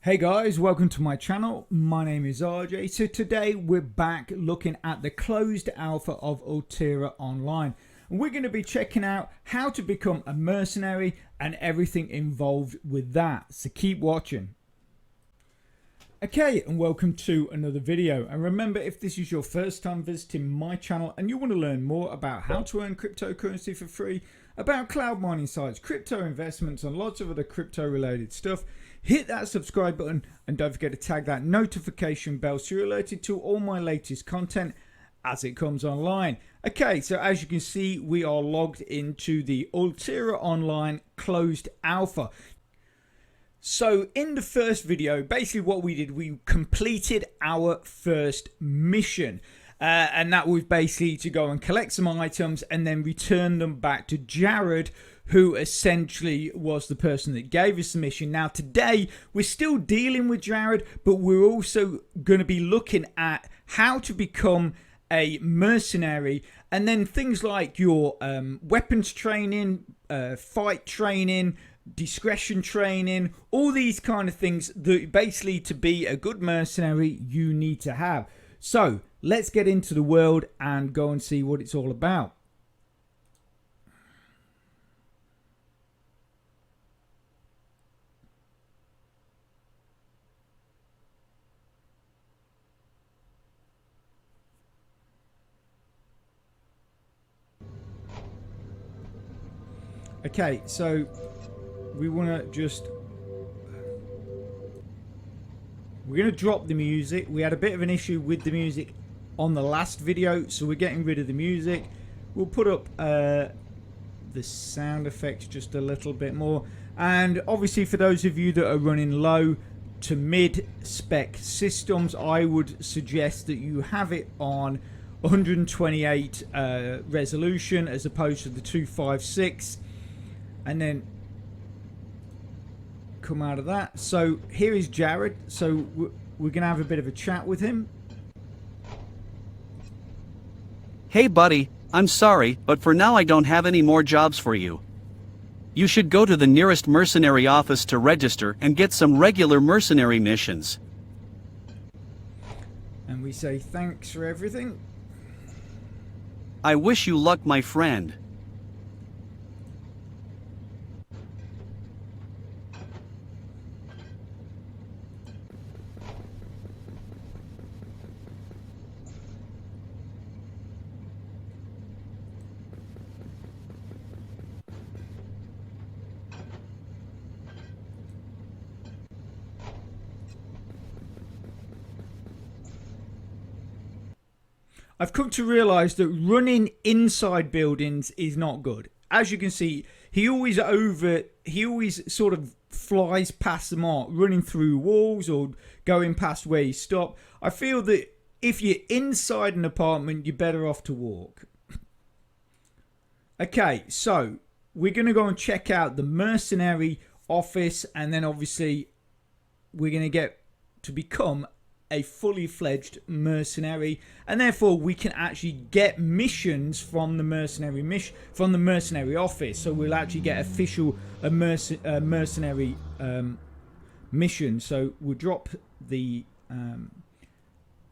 Hey guys, welcome to my channel. My name is RJ. So today we're back looking at the closed alpha of Ultera Online. And we're going to be checking out how to become a mercenary and everything involved with that. So keep watching. Okay, and welcome to another video. And remember, if this is your first time visiting my channel and you want to learn more about how to earn cryptocurrency for free, about cloud mining sites, crypto investments, and lots of other crypto related stuff, hit that subscribe button and don't forget to tag that notification bell so you're alerted to all my latest content as it comes online. Okay, so as you can see, we are logged into the Ultera Online closed alpha. So in the first video, basically what we did, we completed our first mission. And that was basically to go and collect some items and then return them back to Jared, who essentially was the person that gave us the mission. Now today, we're still dealing with Jared, but we're also going to be looking at how to become a mercenary, and then things like your weapons training, fight training, discretion training, all these kind of things that basically to be a good mercenary you need to have. So let's get into the world and go and see what it's all about. Okay, so we want to we're going to drop the music. We had a bit of an issue with the music on the last video, so we're getting rid of the music. We'll put up the sound effects just a little bit more. And obviously for those of you that are running low to mid spec systems, I would suggest that you have it on 128 resolution as opposed to the 256, and then come out of that. So here is Jared. So we're gonna have a bit of a chat with him. Hey buddy, I'm sorry, but for now I don't have any more jobs for you. You should go to the nearest mercenary office to register and get some regular mercenary missions. And we say thanks for everything. I wish you luck, my friend. I've come to realise that running inside buildings is not good. As you can see, he always sort of flies past the mark, running through walls or going past where you stop. I feel that if you're inside an apartment, you're better off to walk. Okay, so we're going to go and check out the mercenary office, and then obviously we're going to get to become a fully fledged mercenary, and therefore we can actually get missions from the mercenary office. So we'll actually get official mercenary mission. So we'll drop the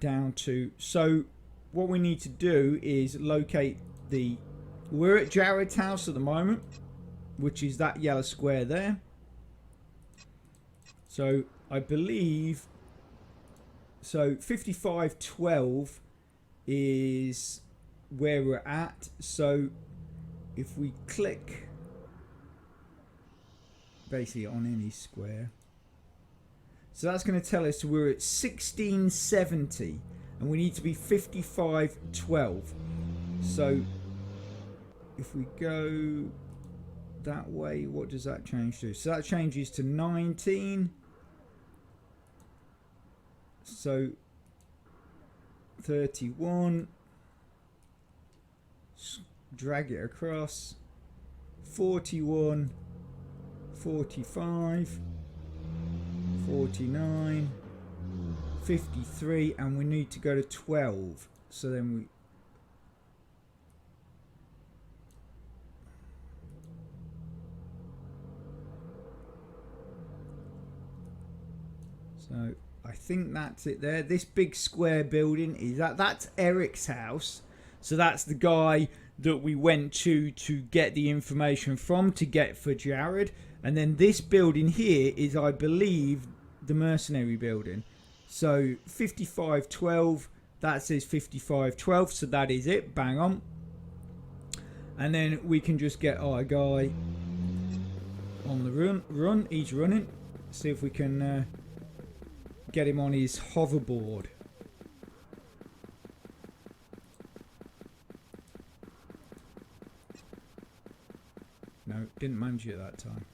down to, so what we need to do is locate the, we're at Jared's house at the moment, which is that yellow square there. So I believe, so 5512 is where we're at. So if we click basically on any square, so that's going to tell us we're at 1670 and we need to be 5512. So if we go that way, what does that change to? So that changes to 19. So 31, drag it across, 41, 45, 49, 53, and we need to go to 12. So then we, So I think that's it there. This big square building is that's Eric's house. So that's the guy that we went to get the information from to get for Jared. And then this building here is, I believe, the Mercenary building. So 5512, that says 5512, so that is it, bang on. And then we can just get our guy on the run. He's running. See if we can get him on his hoverboard. No, didn't manage it that time.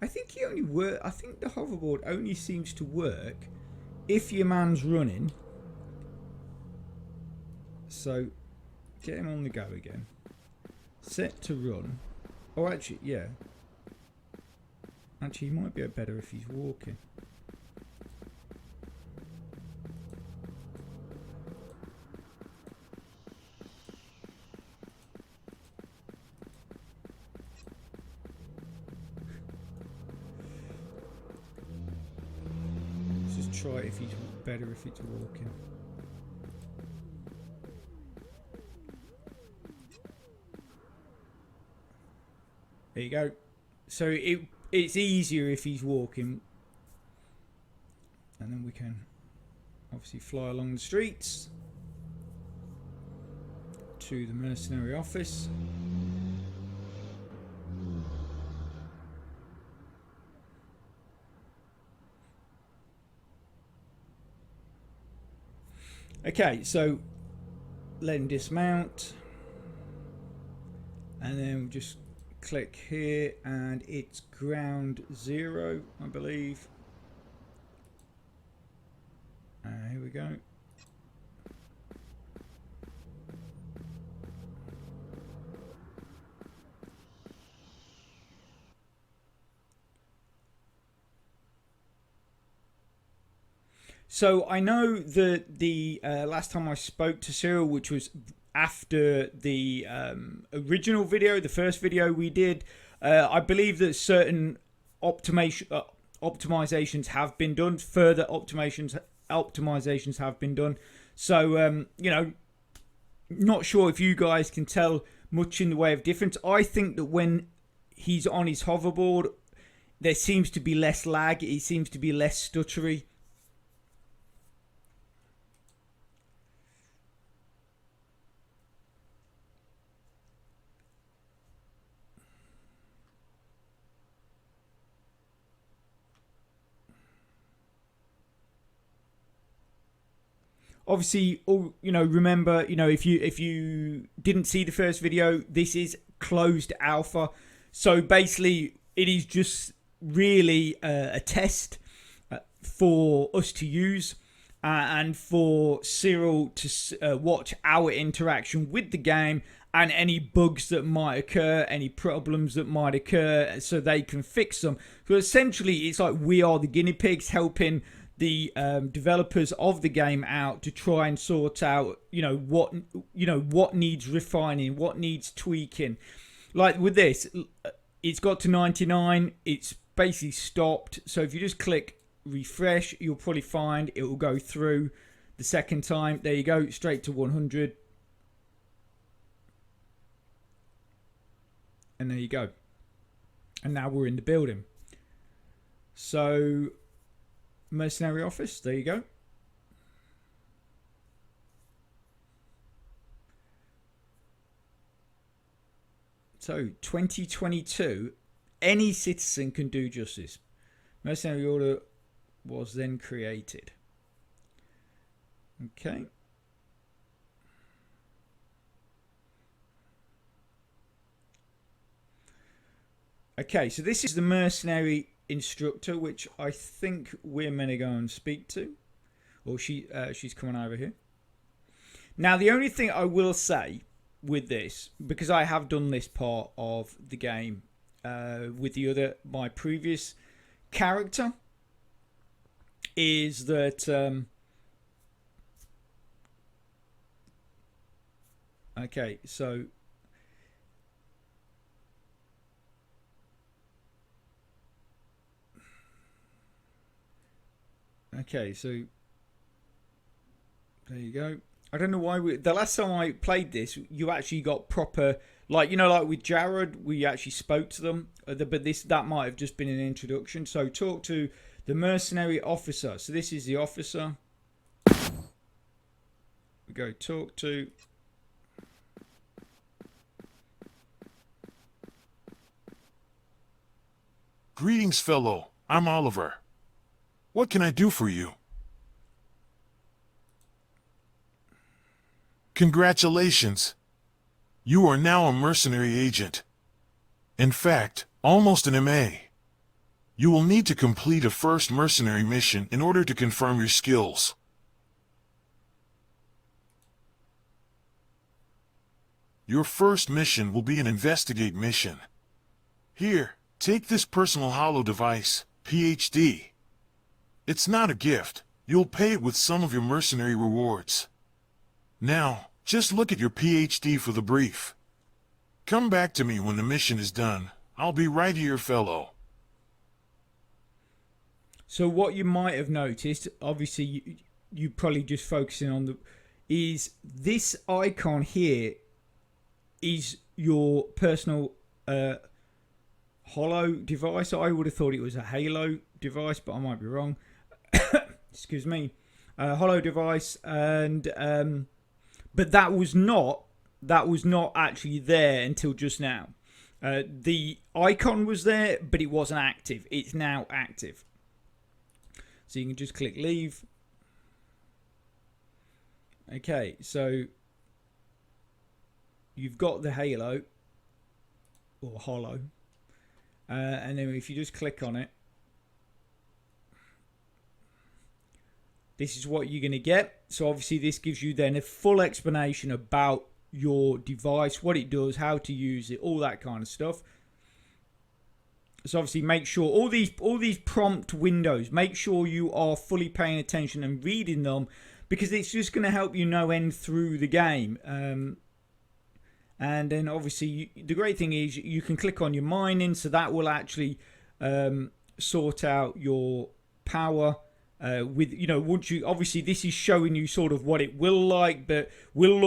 I think I think the hoverboard only seems to work if your man's running. So get him on the go again. Set to run. Oh, actually, yeah. Actually, he might be better if he's walking. Let's just try if he's better if it's walking. There you go. So it's easier if he's walking. And then we can obviously fly along the streets to the Mercenary office. Okay, so let him dismount. And then we'll just click here, and it's ground 0, I believe. Here we go. So I know that the last time I spoke to Cyril, which was after the original video, the first video we did, I believe that certain optimizations have been done, further optimizations have been done. So you know, not sure if you guys can tell much in the way of difference. I think that when he's on his hoverboard, there seems to be less lag, it seems to be less stuttery. Obviously, you know, remember, you know, if you didn't see the first video, this is closed alpha. So basically, it is just really a test for us to use and for Cyril to watch our interaction with the game and any bugs that might occur, any problems that might occur, so they can fix them. So essentially, it's like we are the guinea pigs helping the developers of the game out to try and sort out, what needs refining, what needs tweaking. Like with this, it's got to 99, it's basically stopped. So if you just click refresh, you'll probably find it will go through the second time. There you go, straight to 100. And there you go. And now we're in the building. So Mercenary office, there you go. So 2022, any citizen can do justice. Mercenary order was then created. Okay. Okay, so this is the Mercenary instructor, which I think we're meant to go and speak to, or she's coming over here. Now, the only thing I will say with this, because I have done this part of the game with my previous character, is that okay, so there you go. I don't know why the last time I played this, you actually got proper, like, you know, like with Jared, we actually spoke to them, but that might have just been an introduction. So talk to the mercenary officer. So this is the officer. We go talk to. Greetings, fellow. I'm Oliver. What can I do for you? Congratulations. You are now a mercenary agent. In fact, almost an MA. You will need to complete a first mercenary mission in order to confirm your skills. Your first mission will be an investigate mission. Here, take this personal holo device, PhD. It's not a gift. You'll pay it with some of your mercenary rewards. Now, just look at your PhD for the brief. Come back to me when the mission is done. I'll be right here, fellow. So what you might have noticed, obviously you probably just focusing on is this icon here is your personal holo device. I would have thought it was a Halo device, but I might be wrong. Excuse me. Holo device, and but that was not actually there until just now. The icon was there, but it wasn't active. It's now active. So you can just click leave. Okay, so you've got the Halo or Holo, and then if you just click on it, this is what you're going to get. So obviously this gives you then a full explanation about your device, what it does, how to use it, all that kind of stuff. So obviously make sure all these prompt windows, make sure you are fully paying attention and reading them, because it's just going to help you no end through the game. And then obviously the great thing is you can click on your mining, so that will actually sort out your power. With, you know, once you, obviously this is showing you sort of what it will look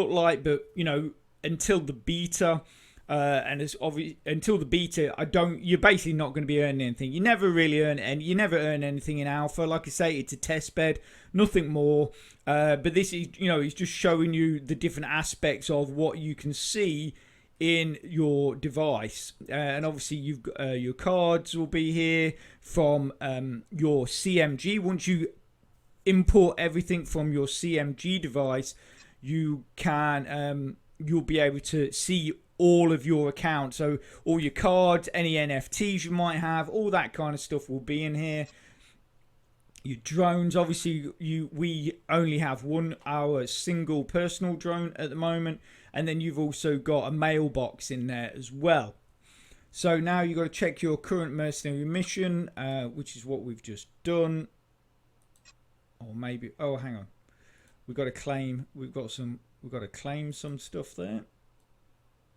like, but you know, until the beta, and it's obvious until the beta, you're basically not going to be earning anything. You never really earn, and you never earn anything in alpha. Like I say, it's a test bed, nothing more. But this is, you know, it's just showing you the different aspects of what you can see in your device, and obviously you've your cards will be here from your CMG. Once you import everything from your CMG device, you can you'll be able to see all of your accounts, so all your cards, any NFTs you might have, all that kind of stuff will be in here. Your drones, obviously we only have our single personal drone at the moment, and then you've also got a mailbox in there as well. So now you've got to check your current mercenary mission, which is what we've just done. Or maybe, oh, hang on, we've got to claim. We've got to claim some stuff there.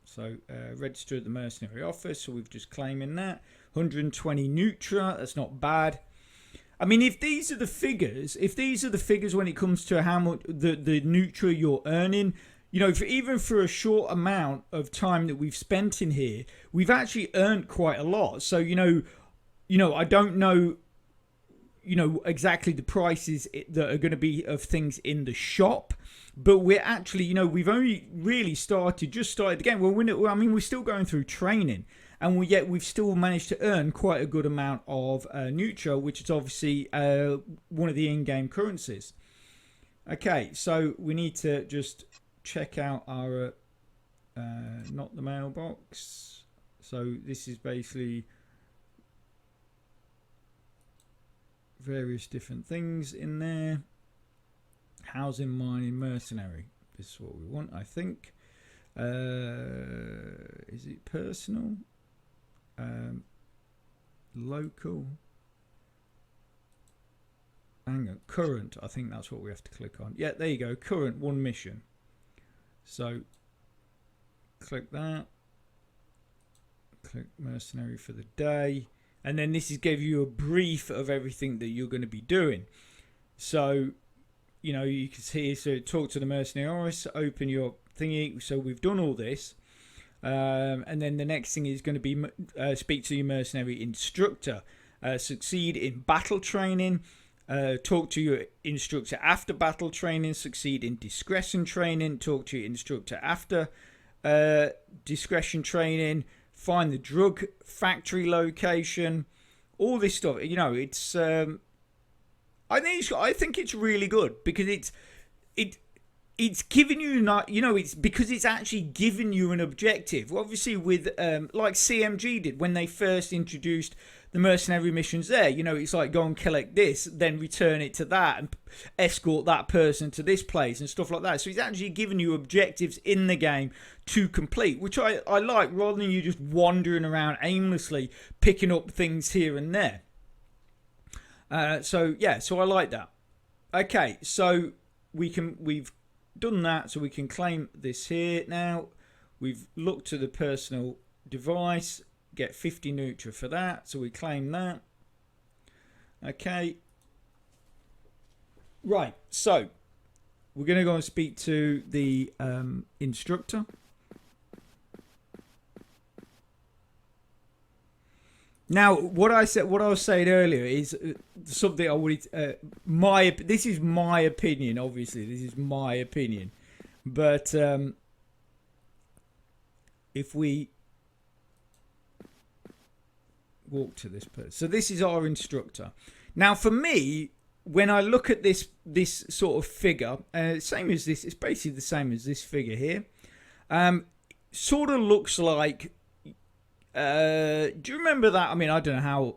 So register at the mercenary office. So we've just claiming that 120 Nutra. That's not bad. I mean, if these are the figures, when it comes to how much the Nutra you're earning, you know, even for a short amount of time that we've spent in here, we've actually earned quite a lot. So, you know, I don't know, you know, exactly the prices that are going to be of things in the shop, but we're actually, you know, we've only really just started the game. Well, we're still going through training, and yet we've still managed to earn quite a good amount of Nutra, which is obviously one of the in-game currencies. Okay, so we need to just check out our not the mailbox. So this is basically various different things in there. Housing, mining, mercenary. This is what we want, I think. Is it personal? Local. hang on, current. I think that's what we have to click on. Yeah, there you go. Current 1 mission. So click that. Click mercenary for the day. And then this is give you a brief of everything that you're going to be doing. So, you know, you can see, so talk to the mercenary, open your thingy. So we've done all this. And then the next thing is going to be speak to your mercenary instructor. Succeed in battle training. Talk to your instructor after battle training. Succeed in discretion training. Talk to your instructor after discretion training. Find the drug factory location. All this stuff. You know, it's. I think it's really good because it's giving you not, you know, it's because it's actually giving you an objective. Obviously, with like CMG did when they first introduced the mercenary missions there, you know, it's like go and collect this, then return it to that and escort that person to this place and stuff like that. So it's actually giving you objectives in the game to complete, which I like, rather than you just wandering around aimlessly picking up things here and there. So yeah, so I like that. Okay, so we've done that, so we can claim this here. Now we've looked to the personal device, get 50 Nutra for that, so we claim that. Okay, right, so we're going to go and speak to the instructor. Now, what I was saying earlier is something I would. This is my opinion. Obviously, this is my opinion. But if we walk to this person, so this is our instructor. Now, for me, when I look at this sort of figure, same as this, it's basically the same as this figure here. Sort of looks like. Do you remember that? I mean, I don't know how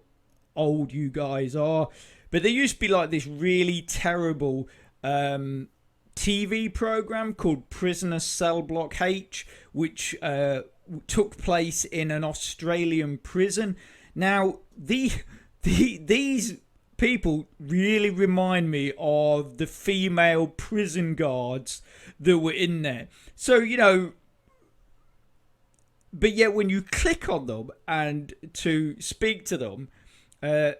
old you guys are, but there used to be like this really terrible TV program called Prisoner Cell Block H, which took place in an Australian prison. Now, these people really remind me of the female prison guards that were in there. So, you know, but yet when you click on them and to speak to them, they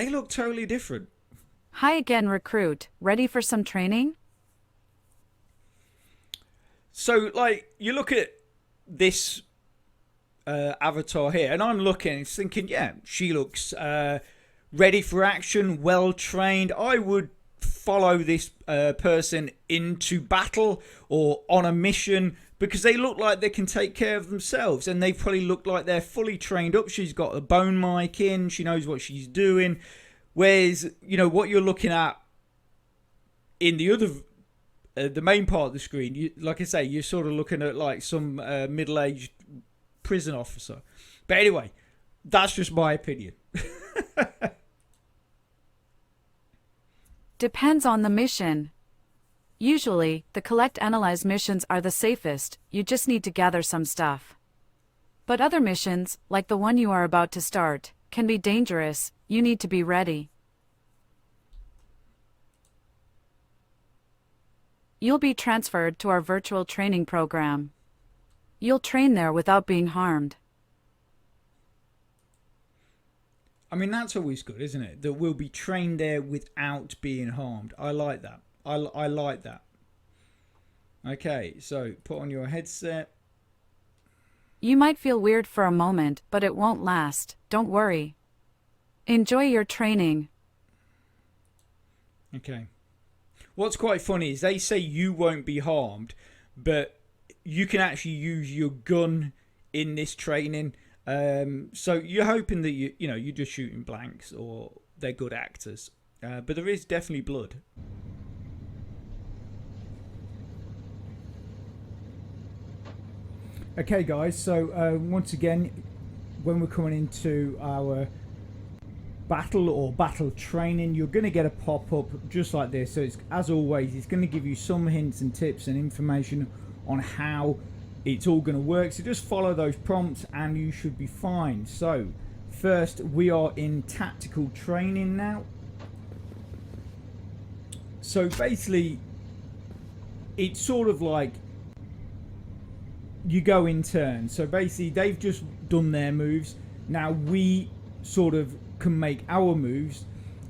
look totally different. Hi again, recruit. Ready for some training? So, like, you look at this avatar here, and I'm looking and thinking, yeah, she looks ready for action, well trained. I would follow this person into battle or on a mission, because they look like they can take care of themselves, and they probably look like they're fully trained up. She's got a bone mic in, she knows what she's doing. Whereas, you know, what you're looking at in the other, the main part of the screen, you, like I say, you're sort of looking at like some middle-aged prison officer. But anyway, that's just my opinion. Depends on the mission. Usually, the collect-analyze missions are the safest, you just need to gather some stuff. But other missions, like the one you are about to start, can be dangerous, you need to be ready. You'll be transferred to our virtual training program. You'll train there without being harmed. I mean, that's always good, isn't it? That we'll be trained there without being harmed. I like that. I like that. Okay, so put on your headset. You might feel weird for a moment, but it won't last. Don't worry. Enjoy your training. Okay. What's quite funny is they say you won't be harmed, but you can actually use your gun in this training. So you're hoping that you're just shooting blanks, or they're good actors. But there is definitely blood. Okay guys, so once again, when we're coming into our battle or battle training, you're going to get a pop-up just like this. So it's, as always, it's going to give you some hints and tips and information on how it's all going to work. So just follow those prompts and you should be fine. So first, we are in tactical training now. So basically, it's sort of like you go in turn. So basically, they've just done their moves. Now we sort of can make our moves,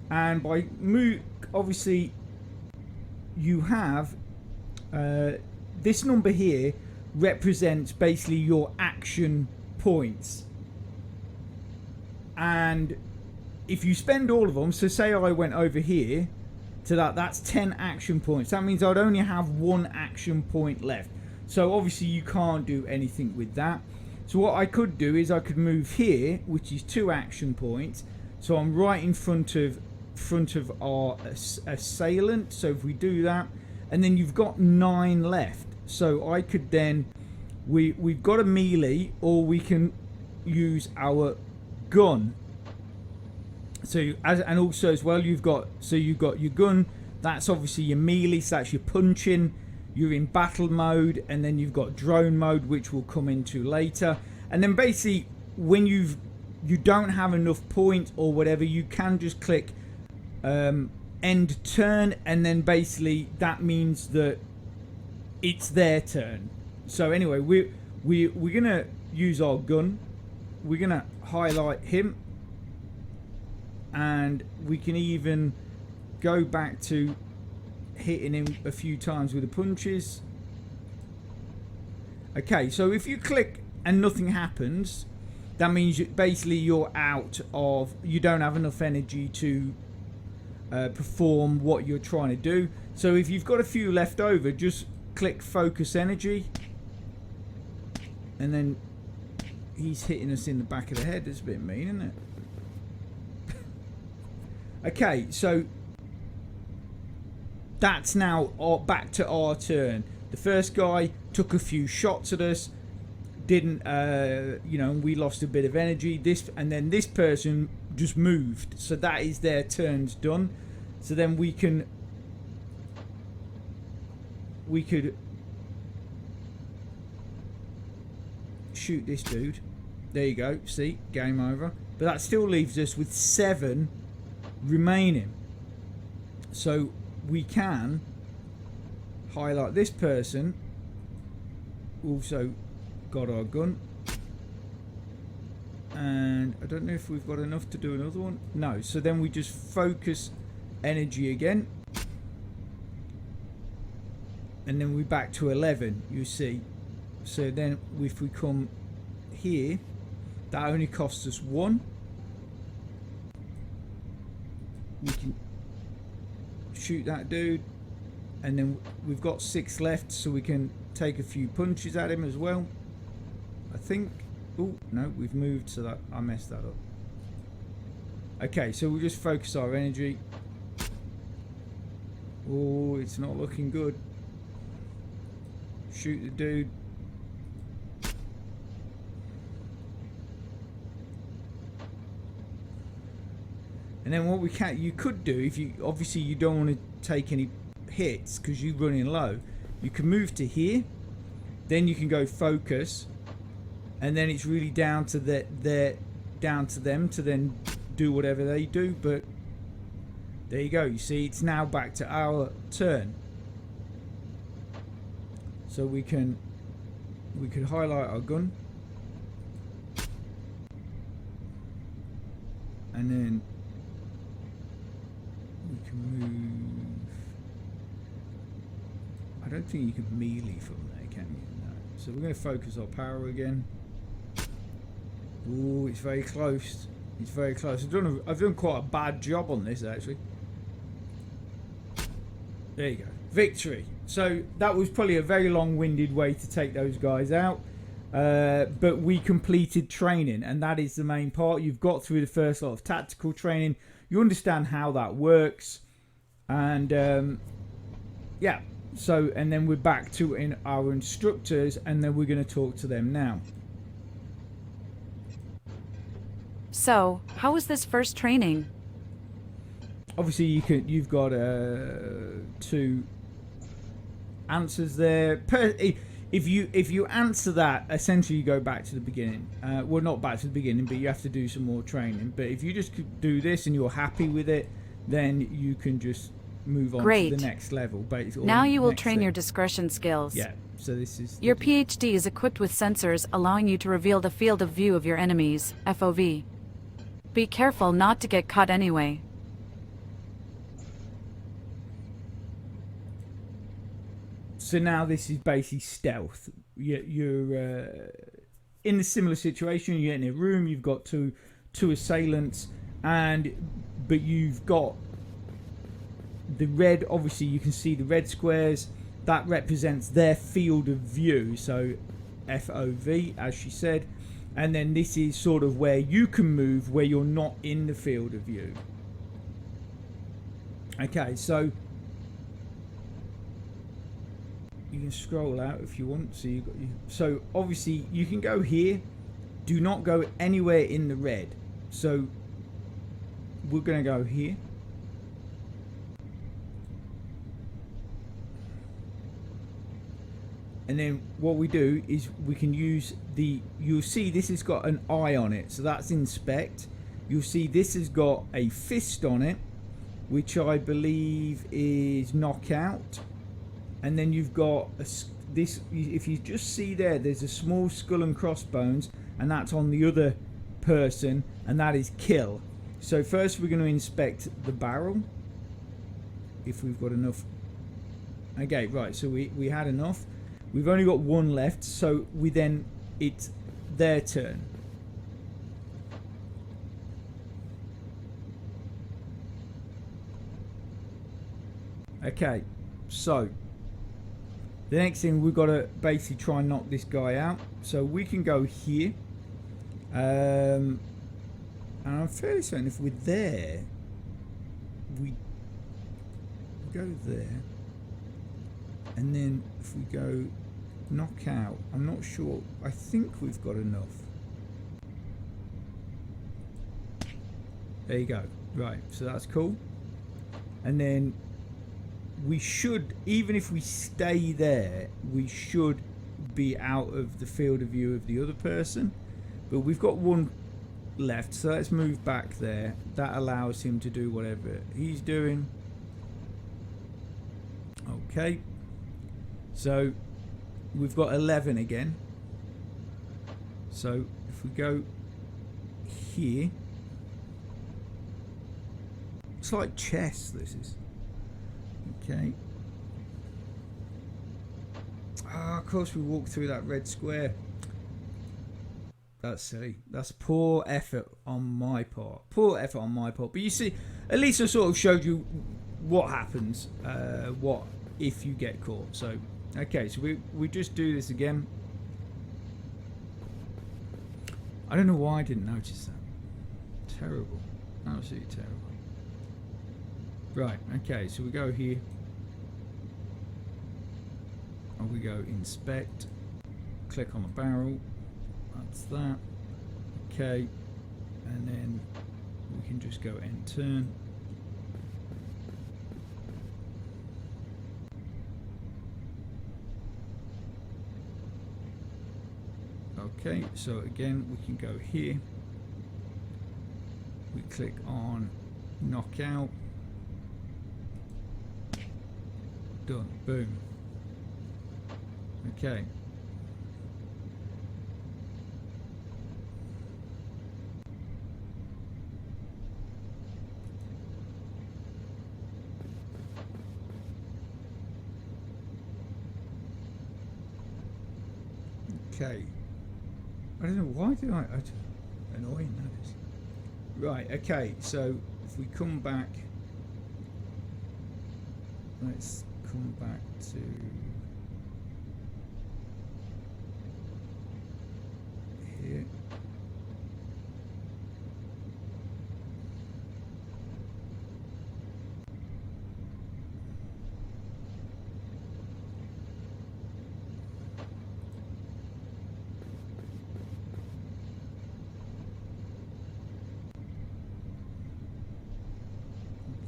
and by move, obviously, you have this number here represents basically your action points, and if you spend all of them, so say I went over here to that's 10 action points. That means I'd only have 1 action point left. So obviously you can't do anything with that. So what I could do is I could move here, which is 2 action points. So I'm right in front of our assailant. So if we do that, and then you've got 9 left. So I could then, we've got a melee, or we can use our gun. So and also as well, you've got your gun. That's obviously your melee. So that's your punching. You're in battle mode, and then you've got drone mode, which we'll come into later. And then basically, when you don't have enough points or whatever, you can just click end turn, and then basically that means that it's their turn. So anyway, we're gonna use our gun. We're gonna highlight him, and we can even go back to hitting him a few times with the punches. Okay, so if you click and nothing happens, that means basically you're out of, you don't have enough energy to perform what you're trying to do. So if you've got a few left over, just click focus energy, and then he's hitting us in the back of the head. That's a bit mean, isn't it? Okay, so that's now back to our turn. The first guy took a few shots at us, didn't, we lost a bit of energy. And then this person just moved, so that is their turns done. So then we could shoot this dude. There you go. See, game over. But that still leaves us with 7 remaining. So we can highlight this person. Also got our gun, and I don't know if we've got enough to do another one. No, so then we just focus energy again, and then we're back to 11, you see. So then if we come here, that only costs us 1. We can shoot that dude, and then we've got 6 left, so we can take a few punches at him as well, I think. Oh no, we've moved, so that I messed that up. Okay, so we'll just focus our energy. Oh, it's not looking good. Shoot the dude. And then what you could do, if you obviously you don't want to take any hits because you're running low, you can move to here, then you can go focus, and then it's really down to down to them to then do whatever they do. But there you go. You see, it's now back to our turn. So we could highlight our gun, and then we can move. I don't think you can melee from there, can you? No. So we're going to focus our power again. Ooh, it's very close. It's very close. I've done quite a bad job on this, actually. There you go. Victory. So that was probably a very long-winded way to take those guys out. But we completed training, and that is the main part. You've got through the first lot of tactical training. You understand how that works. And yeah. So, and then we're back to our instructors, and then we're going to talk to them now. So, how was this first training? Obviously, you've got 2 answers there. If you answer that, essentially you go back to the beginning. Well, not back to the beginning, but you have to do some more training. But if you just do this and you're happy with it, then you can just move on to Great. the next level. Now you will train your discretion skills. Yeah, so this is... Your PhD is equipped with sensors allowing you to reveal the field of view of your enemies, FOV. Be careful not to get caught anyway. So now this is basically stealth. You're in a similar situation. You're in a room. You've got two assailants, but you've got the red. Obviously, you can see the red squares. That represents their field of view. So FOV, as she said, and then this is sort of where you can move, where you're not in the field of view. Okay, so you can scroll out if you want. So obviously you can go here. Do not go anywhere in the red. So we're going to go here. And then what we do is we can use you'll see this has got an eye on it. So that's inspect. You'll see this has got a fist on it, which I believe is knockout. And then you've got this, if you just see there's a small skull and crossbones, and that's on the other person, and that is kill. So first we're going to inspect the barrel, if we've got enough. Okay, right, so we had enough. We've only got one left, so it's their turn. Okay, so the next thing, we've got to basically try and knock this guy out. So we can go here. And I'm fairly certain if we're there, we go there. And then if we go knock out, I'm not sure. I think we've got enough. There you go. Right, so that's cool. And then we should, even if we stay there, we should be out of the field of view of the other person. But we've got one left, so let's move back there. That allows him to do whatever he's doing. Okay, so we've got 11 again. So if we go here, it's like chess, this is. Okay. Of course we walked through that red square. That's silly. That's poor effort on my part. Poor effort on my part. But you see, at least I sort of showed you what happens. What if you get caught. So, okay. So we just do this again. I don't know why I didn't notice that. Terrible. Absolutely terrible. Right. Okay. So we go here. And we go inspect. Click on the barrel. That's that. Okay, and then we can just go end turn. Okay, so again we can go here. We click on knockout. Done. Boom. Okay. Okay. I don't know why did I annoying that is. Right, okay, so if we come back, let's come back to here.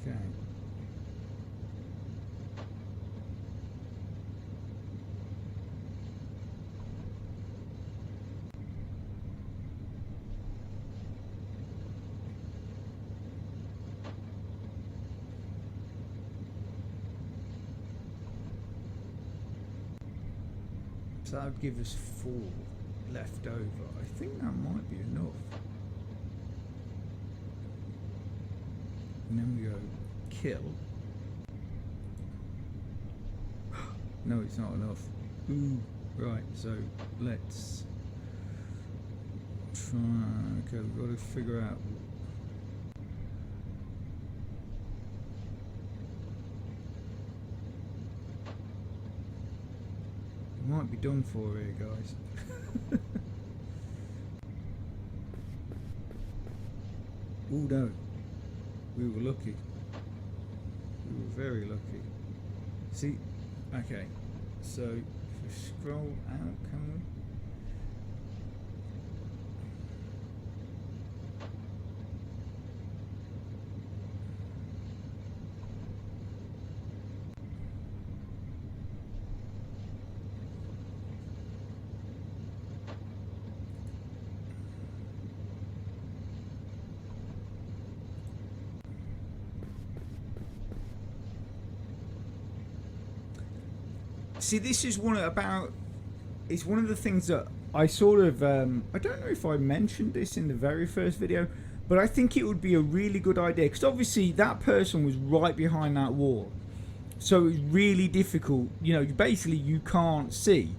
Okay. So that would give us 4 left over. I think that might be enough. And then we go kill. No, it's not enough. Ooh, right, so let's try. Okay, we've got to figure out. Might be done for here, guys. Oh no, we were lucky. We were very lucky. See, okay, so if we scroll out, can we? See, this is it's one of the things that I sort of, I don't know if I mentioned this in the very first video, but I think it would be a really good idea, because obviously that person was right behind that wall. So it's really difficult, you know, basically you can't see.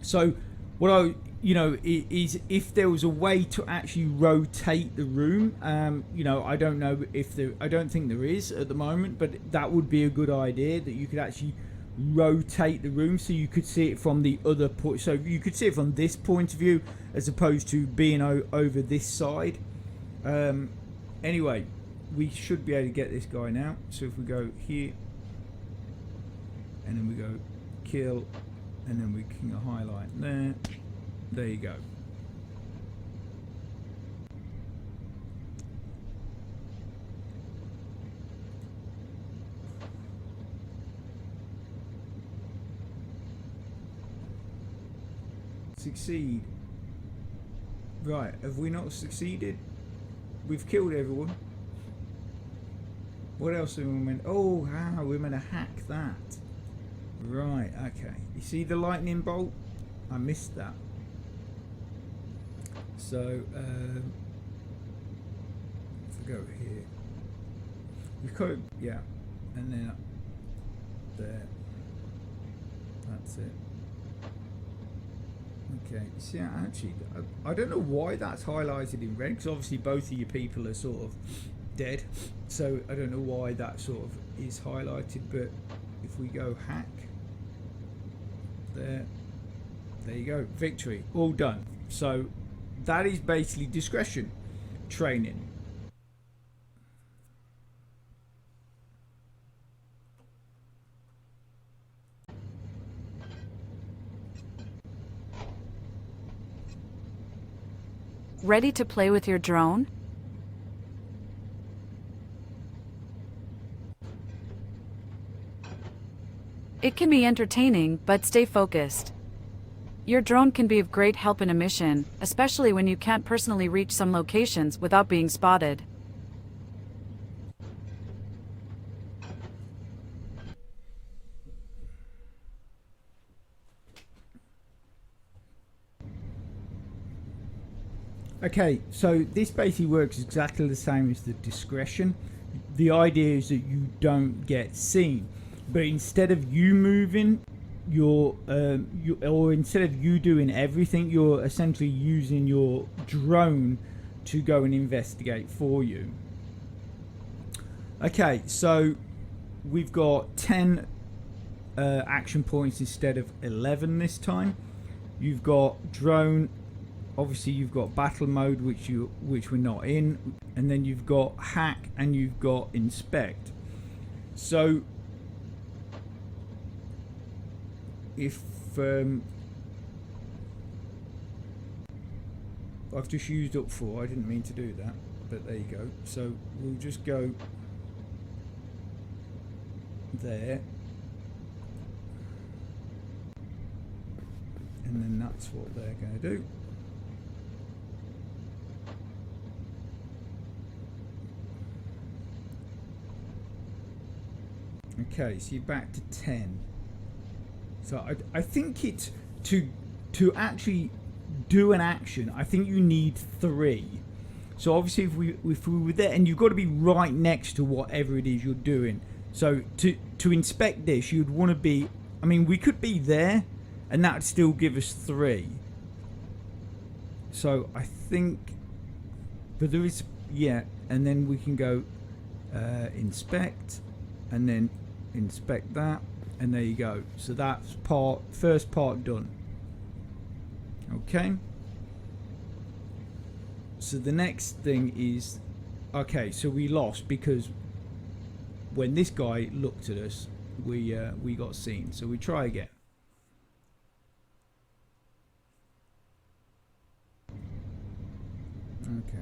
So what is if there was a way to actually rotate the room, you know, I don't know if I don't think there is at the moment, but that would be a good idea, that you could actually rotate the room so you could see it from the other point, so you could see it from this point of view as opposed to being over this side. Anyway, we should be able to get this guy now. So if we go here and then we go kill and then we can highlight there you go. Succeed. Right, have we not succeeded? We've killed everyone. What else are we meant? Oh, we're meant to hack that. Right, okay. You see the lightning bolt? I missed that. So, if we go here, we could, yeah, and then up there. That's it. Okay, see, actually, I don't know why that's highlighted in red, because obviously both of your people are sort of dead, so I don't know why that sort of is highlighted, but if we go hack, there you go, victory, all done. So that is basically discretion training. Ready to play with your drone? It can be entertaining, but stay focused. Your drone can be of great help in a mission, especially when you can't personally reach some locations without being spotted. Okay, so this basically works exactly the same as the discretion. The idea is that you don't get seen, but instead of you moving, or instead of you doing everything, you're essentially using your drone to go and investigate for you. Okay, so we've got 10 action points instead of 11 this time. You've got drone. Obviously you've got battle mode, which we're not in, and then you've got hack and you've got inspect. So if I've just used up 4, I didn't mean to do that, but there you go. So we'll just go there, and then that's what they're going to do. Okay, so you're back to 10. So I think it's to actually do an action, I think you need 3. So obviously if we were there, and you've got to be right next to whatever it is you're doing. So to inspect this, you'd want to be, I mean, we could be there and that would still give us 3. So I think, but there is, yeah, and then we can go inspect, and then inspect that, and there you go. So that's first part done. Okay. So the next thing is, okay, so we lost because when this guy looked at us, we got seen. So we try again. Okay.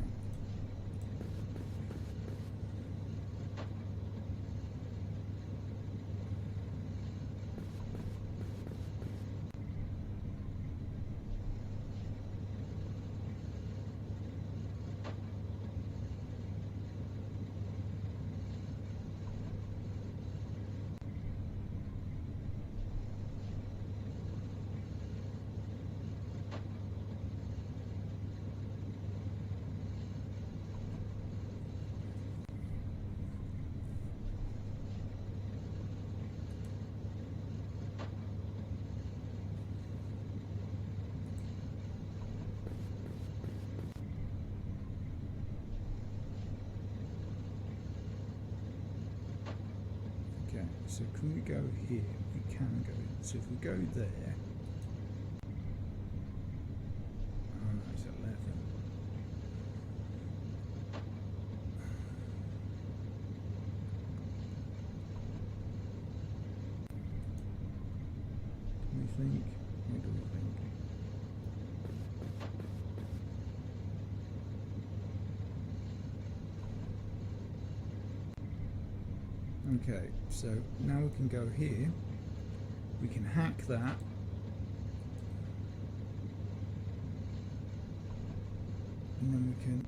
So can we go here? We can go. So if we go there, oh no, it's 11. Do we think? What do we think? Okay, so now we can go here, we can hack that, and then we can,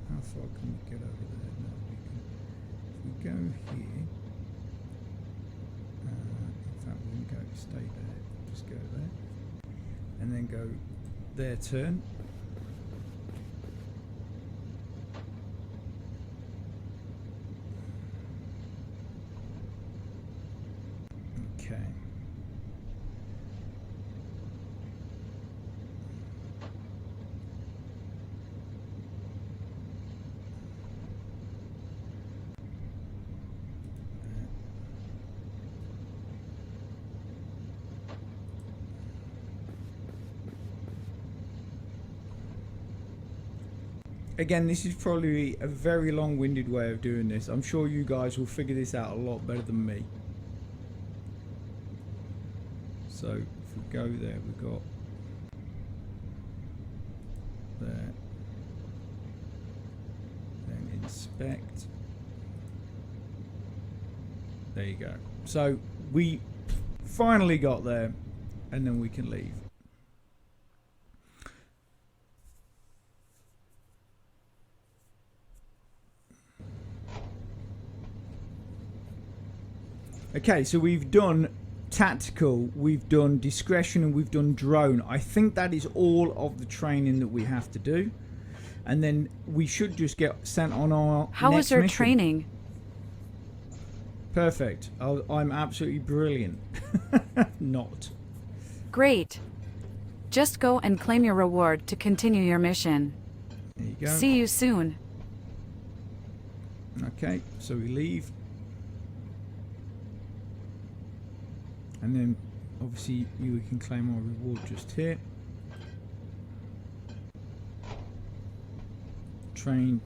how far can we get over there? No, we can, if we go here, in fact we can go, stay there, just go there, and then go their turn. Okay. Again, this is probably a very long-winded way of doing this. I'm sure you guys will figure this out a lot better than me. So if we go there, we've got there, then inspect. There you go. So we finally got there, and then we can leave. Okay, so we've done tactical, we've done discretion, and we've done drone. I think that is all of the training that we have to do, and then we should just get sent on our How was next your mission. training? Perfect. I'm absolutely brilliant. Not. Great. Just go and claim your reward to continue your mission. There you go. See you soon. Okay, so we leave. And then obviously we can claim our reward just here. Train.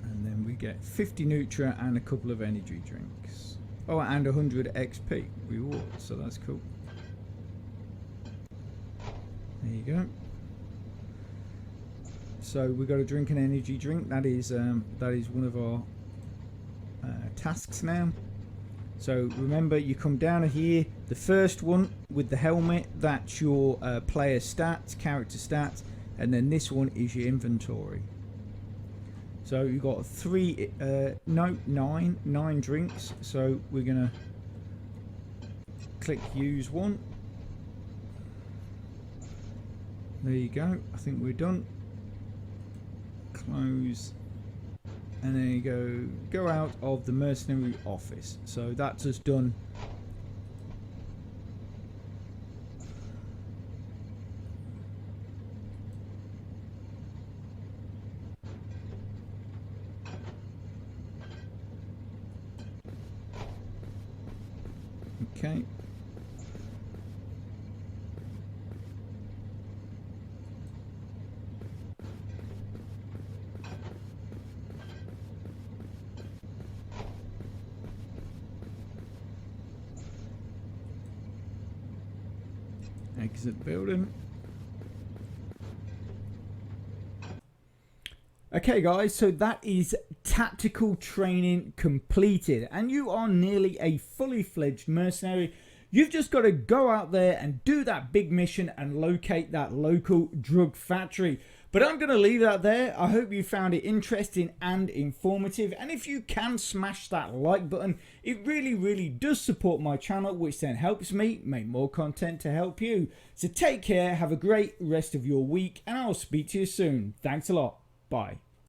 And then we get 50 Nutra and a couple of energy drinks. Oh, and 100 XP reward, so that's cool. There you go. So we got to drink an energy drink. That is one of our tasks now. So remember, you come down here, the first one with the helmet, that's your player stats, character stats, and then this one is your inventory. So you've got nine drinks. So we're gonna click use one. There you go. I think we're done. Close. And then you go out of the mercenary office. So that's us done. Okay. Exit building. Okay guys, so that is tactical training completed and you are nearly a fully fledged mercenary. You've just got to go out there and do that big mission and locate that local drug factory. But I'm going to leave that there. I hope you found it interesting and informative. And if you can smash that like button, it really does support my channel, which then helps me make more content to help you. So take care, have a great rest of your week, and I'll speak to you soon. Thanks a lot. Bye.